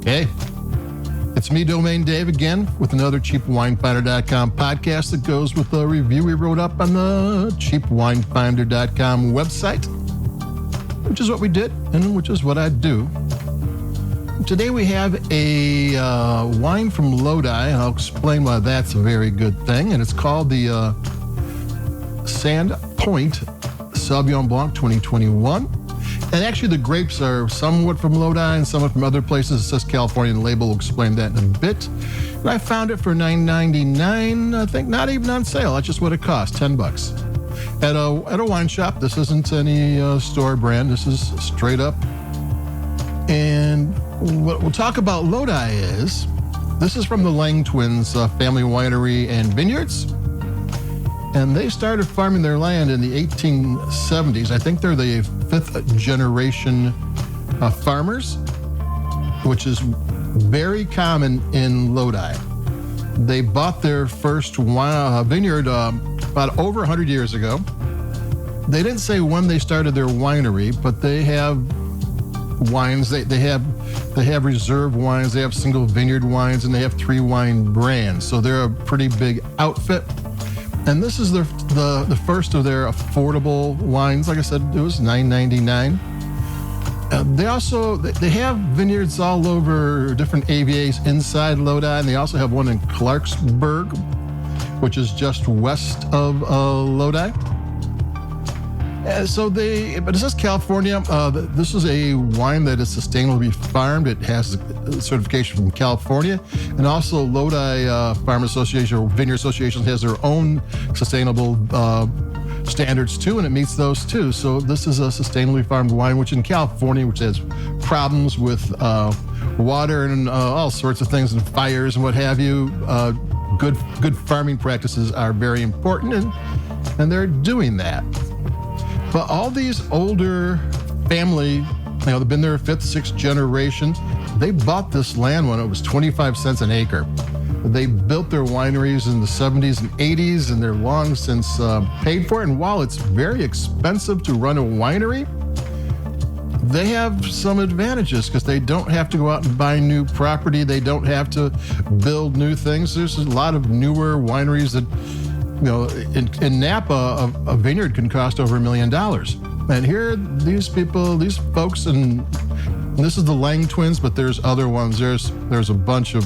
Okay. It's me, Domaine Dave, again with another CheapWineFinder.com podcast that goes with a review we wrote up on the CheapWineFinder.com website, which is what we did and which is what I do. Today we have a wine from Lodi, and I'll explain why that's a very good thing. And it's called the Sand Point Sauvignon Blanc 2021. And actually the grapes are somewhat from Lodi and somewhat from other places. It says California, and the label will explain that in a bit. And I found it for $9.99, I think, not even on sale. That's just what it cost, $10. At a wine shop. This isn't any store brand. This is straight up. And what we'll talk about Lodi is, this is from the Langtwin's family winery and vineyards. And they started farming their land in the 1870s. I think they're the fifth generation farmers, which is very common in Lodi. They bought their first vineyard about over 100 years ago. They didn't say when they started their winery, but they have wines. They have reserve wines, they have single vineyard wines, and they have 3 wine brands. So they're a pretty big outfit. And this is the first of their affordable wines. Like I said, it was $9.99. They have vineyards all over different AVAs inside Lodi, and they also have one in Clarksburg, which is just west of Lodi. But it says California. This is a wine that is sustainably farmed. It has a certification from California, and also Lodi Farm Association or Vineyard Association has their own sustainable standards too, and it meets those too. So this is a sustainably farmed wine, which in California, which has problems with water and all sorts of things and fires and what have you, good farming practices are very important, and they're doing that. But all these older family, they've been there 5th, 6th generation, they bought this land when it was 25 cents an acre. They built their wineries in the 70s and 80s, and they're long since paid for it. And while it's very expensive to run a winery, they have some advantages because they don't have to go out and buy new property. They don't have to build new things. There's a lot of newer wineries that, in Napa, a vineyard can cost over $1 million. And here, these folks, and this is the Langtwins, but there's other ones. There's a bunch of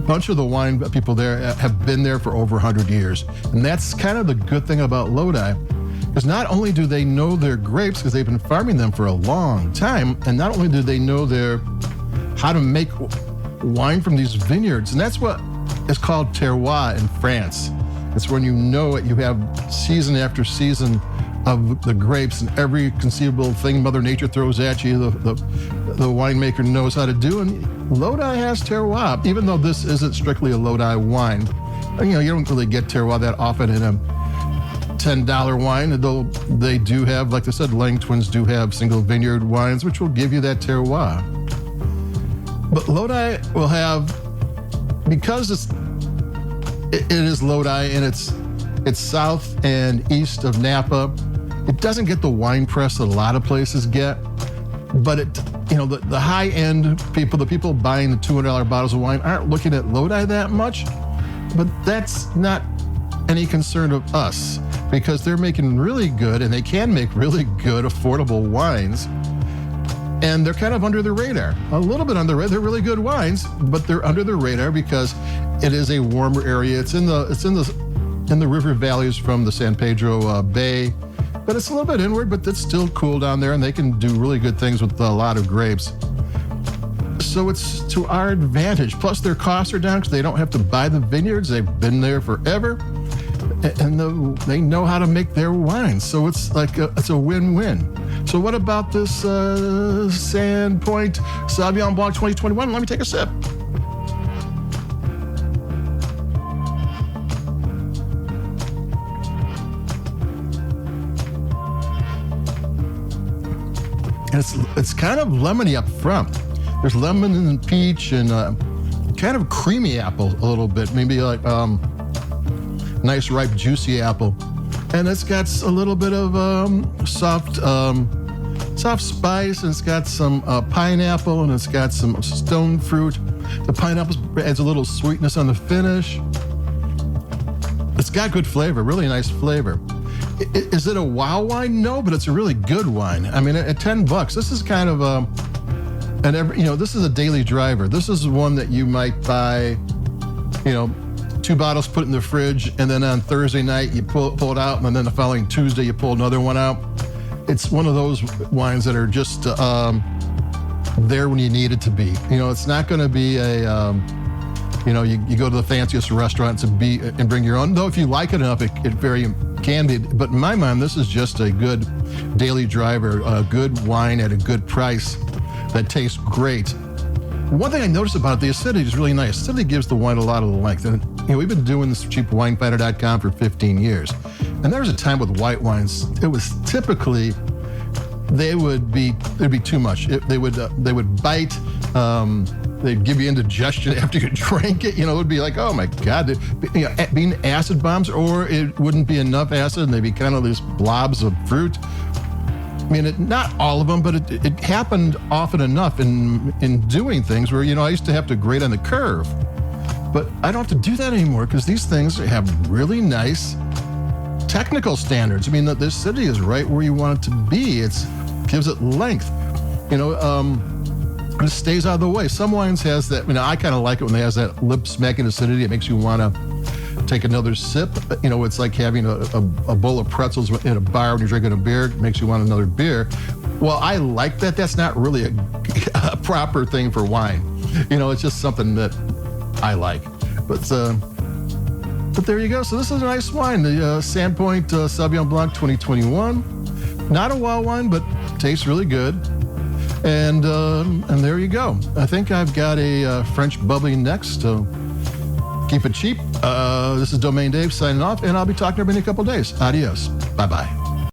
the wine people there have been there for over 100 years. And that's kind of the good thing about Lodi, because not only do they know their grapes, because they've been farming them for a long time, and not only do they know how to make wine from these vineyards, and that's what it's called terroir in France. It's when you know it, you have season after season of the grapes and every conceivable thing Mother Nature throws at you, the winemaker knows how to do. And Lodi has terroir, even though this isn't strictly a Lodi wine. You don't really get terroir that often in a $10 wine, though they do have, like I said, Langtwins do have single vineyard wines, which will give you that terroir. But Lodi will have, because it is Lodi and it's south and east of Napa, it doesn't get the wine press that a lot of places get. But the high end people, the people buying the $200 bottles of wine, aren't looking at Lodi that much. But that's not any concern of us, because they're making really good, and they can make really good affordable wines. And they're kind of under the radar, a little bit under the radar. They're really good wines, but they're under the radar because it is a warmer area. It's in the river valleys from the San Pedro Bay, but it's a little bit inward, but it's still cool down there, and they can do really good things with a lot of grapes. So it's to our advantage. Plus their costs are down because they don't have to buy the vineyards. They've been there forever, and they know how to make their wines. So it's it's a win-win. So what about this Sand Point Sauvignon Blanc 2021? Let me take a sip. And it's kind of lemony up front. There's lemon and peach and kind of creamy apple a little bit, maybe like nice ripe juicy apple. And it's got a little bit of soft soft spice, and it's got some pineapple, and it's got some stone fruit. The pineapple adds a little sweetness on the finish. It's got good flavor, really nice flavor. Is it a wow wine? No, but it's a really good wine. I mean, at $10, this is kind of this is a daily driver. This is one that you might buy, 2 bottles, put it in the fridge, and then on Thursday night you pull it out, and then the following Tuesday you pull another one out. It's one of those wines that are just there when you need it to be. It's not going to be a you go to the fanciest restaurant and bring your own. Though if you like it enough, it very can be. But in my mind, this is just a good daily driver, a good wine at a good price that tastes great. One thing I noticed about it, the acidity is really nice. Acidity gives the wine a lot of length. And we've been doing this cheapwinefinder.com for 15 years. And there was a time with white wines, it was typically, there'd be too much. They would bite. They'd give you indigestion after you drank it. It would be like, oh my God, being acid bombs, or it wouldn't be enough acid and they'd be kind of these blobs of fruit. I mean, not all of them, but it happened often enough in doing things where, I used to have to grade on the curve. But I don't have to do that anymore because these things have really nice technical standards. I mean, the acidity is right where you want it to be. It gives it length. It stays out of the way. Some wines has that, I kind of like it when it has that lip smacking acidity. It makes you want to take another sip. It's like having a bowl of pretzels in a bar when you're drinking a beer. It makes you want another beer. Well, I like that. That's not really a proper thing for wine. It's just something that I like. But there you go. So this is a nice wine. The Sand Point Sauvignon Blanc 2021. Not a wow wine, but tastes really good. And there you go. I think I've got a French bubbly next. So keep it cheap. This is Domaine Dave signing off, and I'll be talking to everybody in a couple days. Adios. Bye-bye.